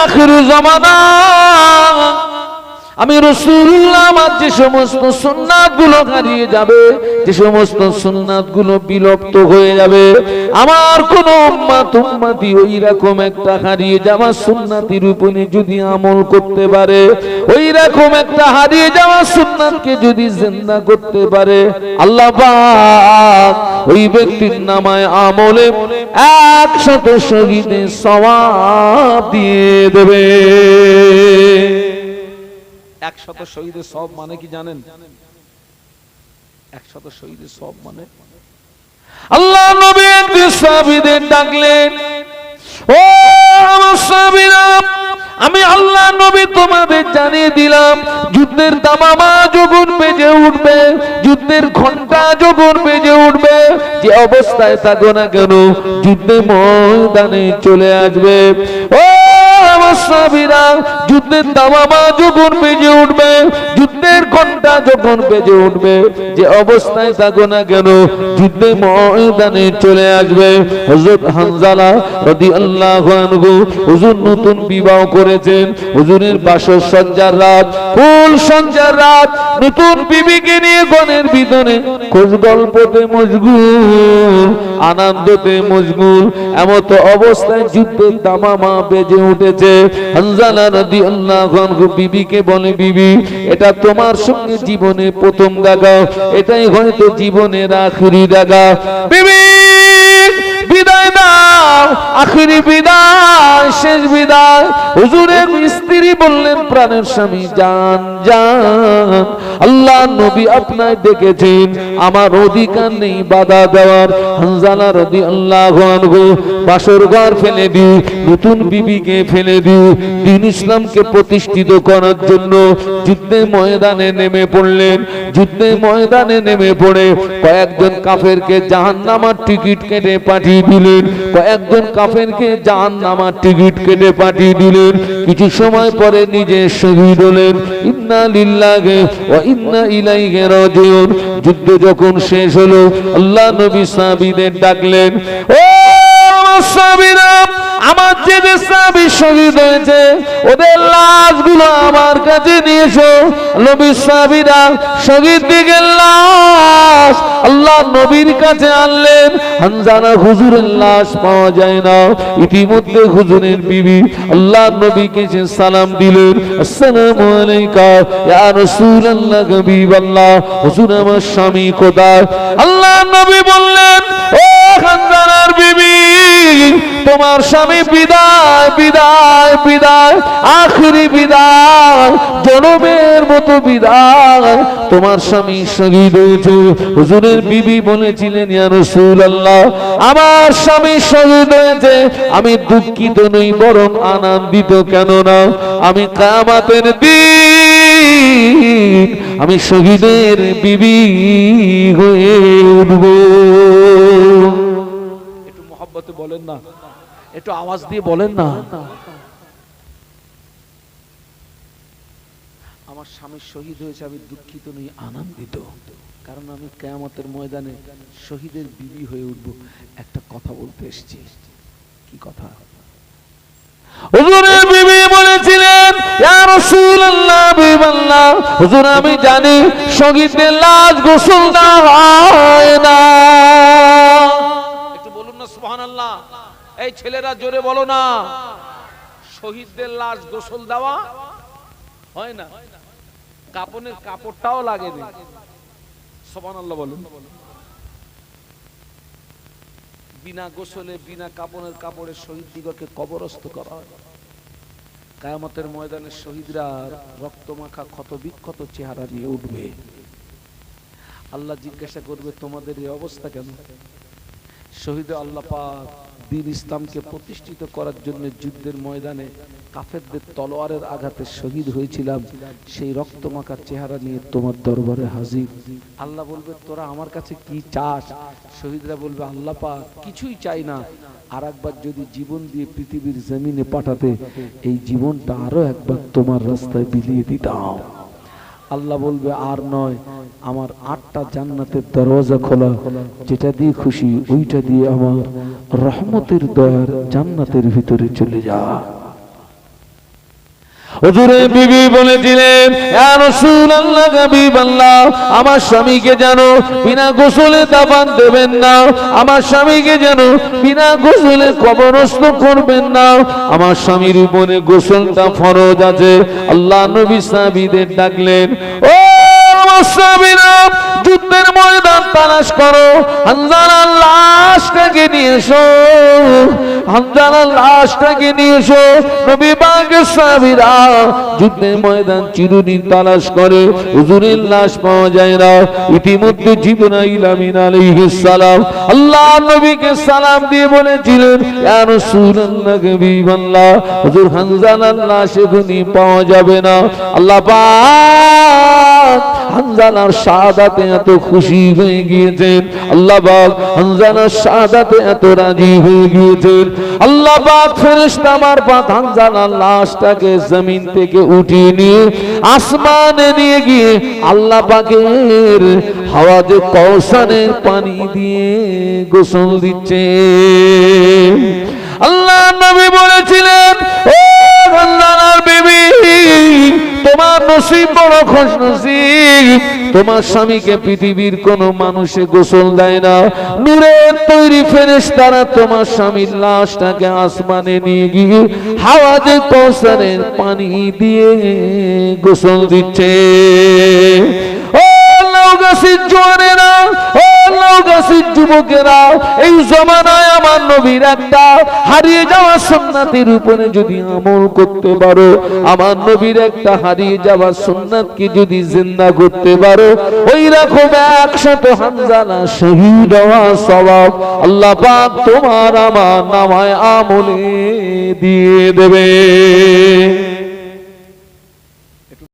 আখির জামানা আমি রাসূলুল্লাহ আমার যে সমস্ত সুন্নাতগুলো হারিয়ে যাবে, যে সমস্ত সুন্নাতগুলো বিলুপ্ত হয়ে যাবে, আমার কোন উম্মতি ওই রকম একটা হারিয়ে যাওয়া সুন্নাতের উপরে যদি আমল করতে পারে, ওই রকম একটা হারিয়ে যাওয়া সুন্নাতকে যদি জিন্দা করতে পারে, আল্লাহ পাক ওই ব্যক্তির নামায় আমলে 100 শহীদের সওয়াব দিয়ে দেবে। 100 শহীদের সওয়াব মানে কি জানেন? 100 শহীদের সওয়াব মানে আল্লাহ নবী একদিন সাহাবীদের ডাকলেন, ও আমার সাহাবীরা, আমি আল্লাহ নবী তোমাদের জানিয়ে দিলাম, যুদ্ধের দামামা যখন বেজে উঠবে, যুদ্ধের ঘন্টা যখন বেজে উঠবে, যে অবস্থায় থাকো না কেন যুদ্ধের ময়দানে চলে আসবে। ও আমার সাহাবীরা, যুদ্ধের দামামা যখন বেজে উঠবে, যুদ্ধের ঘন্টা যখন বেজে উঠবে, যে অবস্থায় থাকো না কেন যুদ্ধের ময়দানে চলে আসবে। হযরত হানজালা রাদিয়াল্লাহু আনহু হুজুর নতুন বিবাহ করেছেন, হুজুরের বাসর সজ্জার রাত, ফুল সজ্জার রাত, নতুন বিবিকে নিয়ে গণের ভিতরে খোঁজ গল্পতে মশগুল, আনন্দতে মশগুল, এমত অবস্থায় যুদ্ধের দামামা বেজে উঠেছে। হানজালা রাদিয়াল্লাহু আনহু বিবিকে বলে, বিবি, এটা তোমার সঙ্গে জীবনে প্রথম দেখা, এটাই হয়তো জীবনের আখেরি দেখা। বিবি বিদায় দাও, আখেরি বিদায়, শেষ বিদায়। হুজুরের স্ত্রী বললেন, প্রাণের স্বামী, যান যান, আল্লাহ নবী আপনায় ডেকেছেন, আমার অধিকার নেই বাধা দেওয়ার। হানজালা রাদিয়াল্লাহু আনহু বাসর ঘর ফেলে দিই, নতুন বিবিকে ফেলে দিই, দ্বীন ইসলামকে প্রতিষ্ঠিত করার জন্য যুদ্ধের ময়দানে নেমে পড়লেন। যুদ্ধের ময়দানে নেমে পড়ে কয়েকজন কাফেরকে জাহান্নামের টিকিট কেটে পাঠিয়ে দিলেন, কয়েকজন কাফেরকে জাহান্নামের টিকিট কেটে পাঠিয়ে দিলেন। কিছু সময় পরে নিজে শহীদ হলেন। ইন্না লিল্লাহি ওয়া ইন্না ইলাইহি রাজিউন। যুদ্ধ যখন শেষ হলো, আল্লাহ নবী সাহাবীদের ডাকলেন, ও সাহাবীরা, আমার যে সাহাবী শহীদ হয়েছে ওদের লাশগুলো আমার কাছে নিয়ে এসো। নবী সাহাবীরা শহীদ দিকের লাশ আল্লাহ নবীর কাছে আনলেন। হানজালা হুজুরের লাশ পাওয়া যায় না। ইতিমধ্যে হুজুরের বিবি আল্লাহ নবীকে সালাম দিলেন, আসসালামু আলাইকা ইয়া রাসূলুল্লাহ, হাবিবাল্লাহ, হুজুর আমার স্বামী কোথায়? আল্লাহ নবী বললেন, ও হানজালার বিবি, তোমার স্বামী বিদায় বিদায় বিদায়, আখেরি বিদায়, জনমের মতো বিদায়, তোমার স্বামী শহীদ হয়েছে। হুজুরের বিবি বলেছিলেন, ইয়া রাসূলুল্লাহ, আমার স্বামী শহীদ হয়েছে, আমি দুঃখিত নই, বরং আনন্দিত। কেন না, আমি কিয়ামতের দিন আমি শহীদের বিবি হয়ে উঠব। একটু মহব্বতে বলেন না, একটু আওয়াজ দিয়ে বলেন না, আমার স্বামী শহীদ হয়েছে, আমি দুঃখিত নই, আনন্দিত, কারণ আমি কিয়ামতের ময়দানে শহীদের বিবি হয়ে উঠব। একটা কথা বলতে এসেছি। কি কথা? হুজুরের বিবি বলেছিলেন, ইয়া রাসূলুল্লাহ, হাবিবাল্লাহ, হুজুর আমি জানি শহীদদের লাশ গোসল দেওয়া হয় না। একটু বলুন না সুবহানাল্লাহ। এই ছেলেরা জোরে বলো না, শহীদদের লাশ গোসল দেওয়া হয় না, কাপনের কাপড়টাও লাগে না। সুবহানাল্লাহ বলুন। বিনা গোসলে, বিনা কাপনের কাপড়ে শহীদ দিগকে কবরস্থ করা হয়। কিয়ামতের ময়দানে শহীদরা রক্তমাখা ক্ষত বিক্ষত চেহারা নিয়ে উঠবে। আল্লাহ জিজ্ঞাসা করবে, তোমাদের এই অবস্থা কেন? শহীদ আল্লাহ পাক দ্বীন ইসলামকে প্রতিষ্ঠিত করার জন্য যুদ্ধের ময়দানে কাফেরদের তলোয়ারের আঘাতে শহীদ হয়েছিলাম, সেই রক্তমাখা চেহারা নিয়ে তোমার দরবারে হাজির। আল্লাহ বলবে, তোরা আমার কাছে কি চাস? শহীদরা বলবে, আল্লাহ পাক কিছুই চাই না, আর একবার যদি জীবন দিয়ে পৃথিবীর জমিনে পাঠাতে, এই জীবনটা আরো একবার তোমার রাস্তায় বিলিয়ে দিতাম। আল্লাহ বলবে, আর নয়, আমার 8টা জান্নাতের দরওয়াজা খোলা, যেটা দিয়ে খুশি ওইটা দিয়ে আমার রহমতের দয়ার জান্নাতের ভিতরে চলে যা। হুজুরের বিবি বলেছিলেন, ইয়া রাসূলুল্লাহ, হাবিবাল্লাহ, আমার স্বামীকে যেন বিনা গোসলে দাফন দেবেন না, আমার স্বামীকে যেন বিনা গোসলে কবরস্থ করবেন না, আমার স্বামীর উপরে গোসলটা ফরজ আছে। আল্লাহ নবী সাহাবীদের ডাকলেন, ও আমার সাহাবীরা, যুদ্ধের ময়দান তালাশ করো, হামজার লাশটাকে নিয়ে এসো, হামজার লাশটাকে নিয়ে এসো। নবী পাকের সাহাবীরা যুদ্ধের ময়দান চিরদিন তালাশ করে, হুজুরের লাশ পাওয়া যায় না। ইতিমধ্যে জিবরাইল আমিন আলাইহিস সালাম আল্লাহ নবীকে সালাম দিয়ে বলেছিলেন, ইয়া রাসূলুল্লাহ, হাবিবাল্লাহ, হুজুর হামজার লাশ এখনই পাওয়া যাবে না। আল্লাহ পাক হামজার শাহাদাতে এত খুশি হয়ে গিয়েছেন, আল্লাহ পাক হামজার শাহাদাতে এত রাজি হয়ে গিয়েছেন। আল্লাহ পাক ফেরেশতা মারফত হামজার লাশটাকে জমিন থেকে উঠিয়ে নিয়ে আসমানে নিয়ে গিয়ে আল্লাহ পাকের হাওয়াজে কাউসারের পানি দিয়ে গোসল দিচ্ছে। আল্লাহ নবী বলেছিলেন, ও হামজার বিবি, তোমার নসিব বড় খুশনসিব, তোমার স্বামীকে পৃথিবীর কোন মানুষে গোসল দেয় না। নূরের তৈরি ফেরেশতারা তোমার স্বামীর লাশটাকে আসমানে নিয়ে গিয়ে হাওয়াজে কাউসারের পানি দিয়ে গোসল দিচ্ছে। ও লাউগাছির জওয়ানেরা, ও লাউগাছির যুবকেরা, এই জমানায় আমার নবীর একটা হারিয়ে যাওয়া সুন্নাতের উপরে যদি আমল করতে পারো, আমার নবীর একটা হারিয়ে যাওয়া সুন্নাতকে যদি জিন্দা করতে পারো, ওই রকম 100 হামজালা শহীদ হওয়া সওয়াব আল্লাহ পাক তোমার আমার নামায় আমলে দিয়ে দেবে।